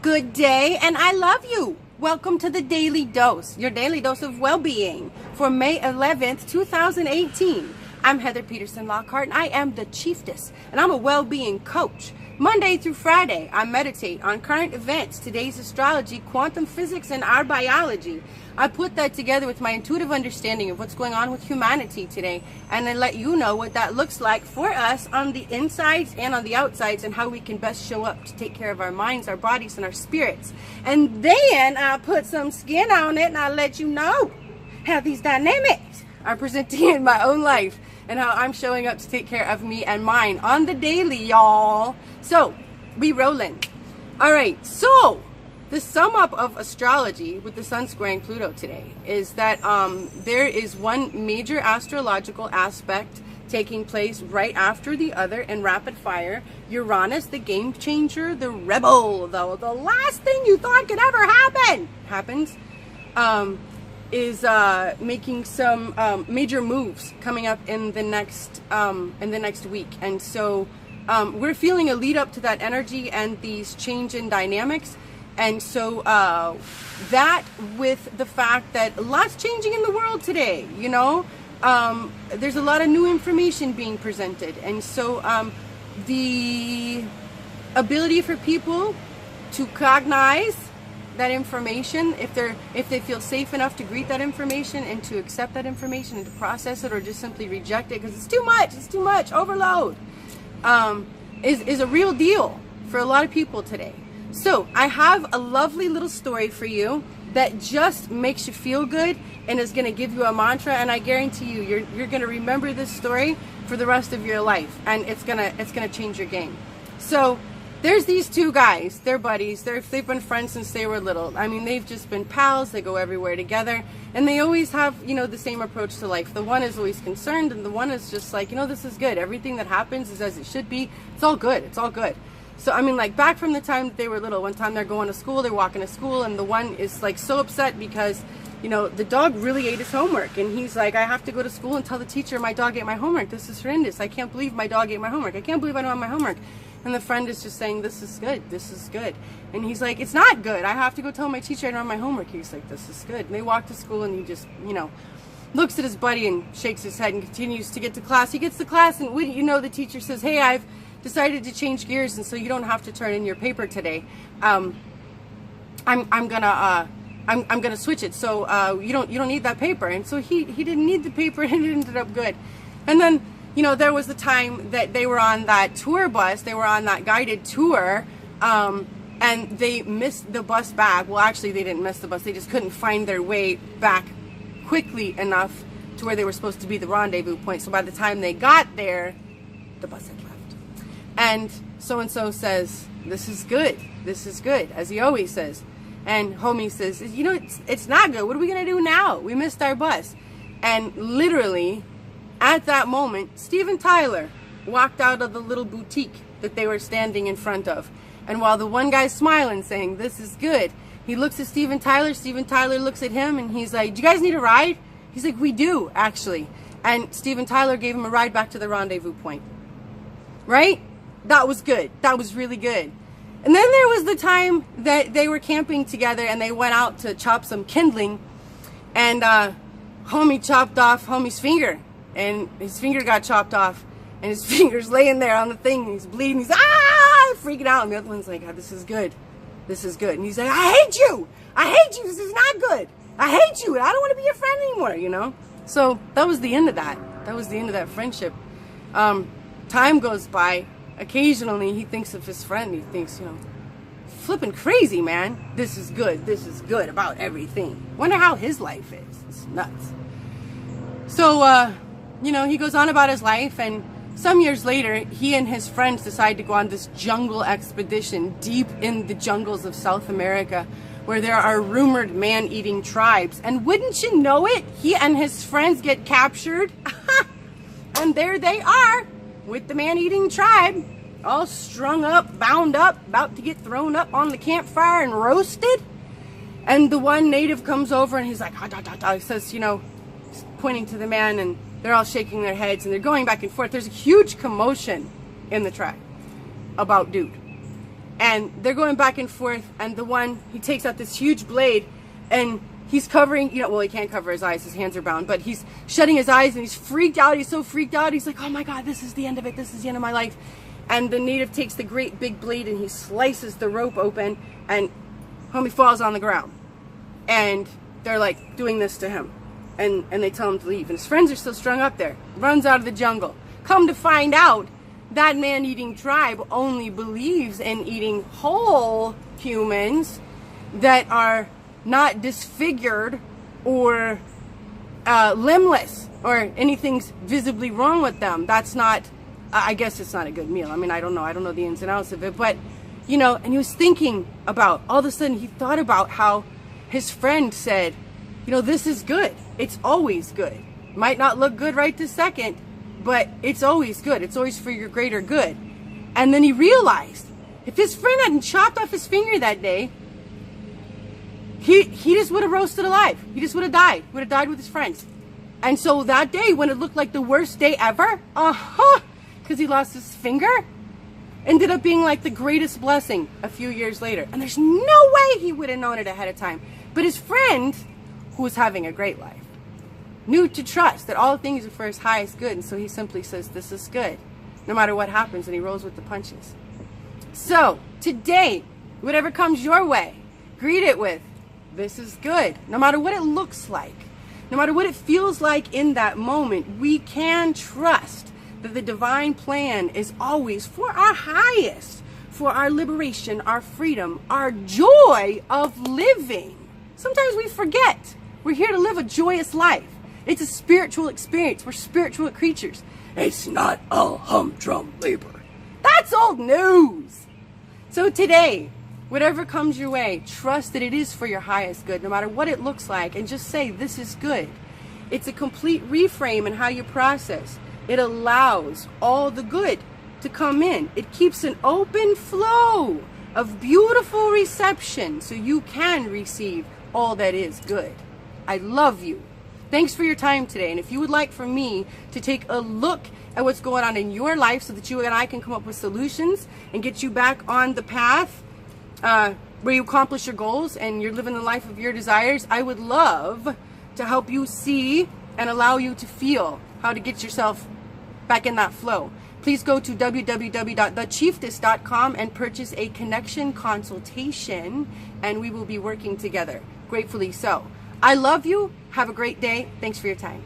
Good day, and I love you. Welcome to the Daily Dose, your daily dose of well-being for May 11th, 2018. I'm Heather Peterson Lockhart, and I am the Chieftess, and I'm a well-being coach. Monday through Friday, I meditate on current events, today's astrology, quantum physics, and our biology. I put that together with my intuitive understanding of what's going on with humanity today, and I let you know what that looks like for us on the insides and on the outsides, and how we can best show up to take care of our minds, our bodies, and our spirits. And then I put some skin on it, and I let you know how these dynamics are presenting in my own life, and how I'm showing up to take care of me and mine on the daily, y'all. So, we rolling. All right, so the sum up of astrology with the sun squaring Pluto today is that there is one major astrological aspect taking place right after the other in rapid fire. Uranus, the game changer, the rebel, though the last thing you thought could ever happens, is making some major moves coming up in the next week. And so we're feeling a lead up to that energy and these change in dynamics. And so that, with the fact that lots changing in the world today, you know, there's a lot of new information being presented. And so the ability for people to cognize that information, if they feel safe enough to greet that information and to accept that information and to process it, or just simply reject it because it's too much, overload, is a real deal for a lot of people today. So I have a lovely little story for you that just makes you feel good and is going to give you a mantra, and I guarantee you you're going to remember this story for the rest of your life, and it's going to change your game. So there's these two guys, they're buddies, they've been friends since they were little. I mean, they've just been pals, they go everywhere together, and they always have, you know, the same approach to life. The one is always concerned, and the one is just like, you know, this is good. Everything that happens is as it should be. It's all good. It's all good. So, I mean, like, back from the time that they were little, one time they're going to school, they're walking to school, and the one is, like, so upset because, you know, the dog really ate his homework, and he's like, I have to go to school and tell the teacher my dog ate my homework. This is horrendous. I can't believe my dog ate my homework. I can't believe I don't have my homework. And the friend is just saying, this is good, this is good. And he's like, it's not good. I have to go tell my teacher I don't have my homework. He's like, this is good. And they walk to school, and he just, you know, looks at his buddy and shakes his head and continues to get to class. He gets to class, and wouldn't you know, the teacher says, hey, I've decided to change gears, and so you don't have to turn in your paper today. I'm gonna switch it, so you don't need that paper. And so he didn't need the paper, and it ended up good. And then, you know, there was the time that they were on that tour bus, they were on that guided tour, and they missed the bus back. Well, actually, they didn't miss the bus, they just couldn't find their way back quickly enough to where they were supposed to be, the rendezvous point. So by the time they got there, the bus had left. And so-and-so says, this is good, as he always says. And homie says, you know, it's not good. What are we going to do now? We missed our bus. And literally, at that moment, Steven Tyler walked out of the little boutique that they were standing in front of. And while the one guy's smiling, saying, this is good, he looks at Steven Tyler looks at him, and he's like, do you guys need a ride? He's like, we do, actually. And Steven Tyler gave him a ride back to the rendezvous point. Right? That was good. That was really good. And then there was the time that they were camping together, and they went out to chop some kindling, and homie chopped off homie's finger, and his finger got chopped off, and his finger's laying there on the thing, and he's bleeding. He's freaking out, and the other one's like, oh, this is good. This is good. And he's like, I hate you. I hate you. This is not good. I hate you. I don't want to be your friend anymore, you know? So that was the end of that. That was the end of that friendship. Time goes by. Occasionally he thinks of his friend. He thinks, you know, flipping crazy, man. This is good. This is good about everything. Wonder how his life is. It's nuts. So, you know, he goes on about his life, and some years later, he and his friends decide to go on this jungle expedition deep in the jungles of South America, where there are rumored man-eating tribes. And wouldn't you know it, he and his friends get captured. And there they are, with the man-eating tribe, all strung up, bound up, about to get thrown up on the campfire and roasted. And the one native comes over, and he's like, he says, you know, pointing to the man, and they're all shaking their heads, and they're going back and forth. There's a huge commotion in the tribe about dude. and they're going back and forth, and the one, he takes out this huge blade, and he's covering, you know, well, he can't cover his eyes, his hands are bound, but he's shutting his eyes, and he's freaked out. He's so freaked out. He's like, oh my God, this is the end of it. This is the end of my life. And the native takes the great big blade, and he slices the rope open, and homie falls on the ground. And they're like doing this to him, and they tell him to leave. And his friends are still strung up there. Runs out of the jungle. Come to find out, that man-eating tribe only believes in eating whole humans that are not disfigured or limbless, or anything's visibly wrong with them. That's not, I guess it's not a good meal. I mean, I don't know the ins and outs of it, but, you know, and he was thinking about, all of a sudden he thought about how his friend said, you know, this is good. It's always good. Might not look good right this second, but it's always good. It's always for your greater good. And then he realized, if his friend hadn't chopped off his finger that day, he just would have roasted alive. He just would have died. Would have died with his friends. And so that day, when it looked like the worst day ever, because he lost his finger, ended up being like the greatest blessing a few years later. And there's no way he would have known it ahead of time. But his friend, who was having a great life, knew to trust that all things are for his highest good. And so he simply says, this is good, no matter what happens. And he rolls with the punches. So today, whatever comes your way, greet it with, this is good. No matter what it looks like, no matter what it feels like in that moment, we can trust that the divine plan is always for our highest, for our liberation, our freedom, our joy of living. Sometimes we forget we're here to live a joyous life. It's a spiritual experience. We're spiritual creatures. It's not all humdrum labor. That's old news. So today, whatever comes your way, trust that it is for your highest good, no matter what it looks like, and just say, this is good. It's a complete reframe in how you process. It allows all the good to come in. It keeps an open flow of beautiful reception so you can receive all that is good. I love you. Thanks for your time today. And if you would like for me to take a look at what's going on in your life so that you and I can come up with solutions and get you back on the path where you accomplish your goals and you're living the life of your desires, I would love to help you see and allow you to feel how to get yourself back in that flow. Please go to www.thechieftess.com and purchase a connection consultation, and we will be working together. Gratefully so. I love you. Have a great day. Thanks for your time.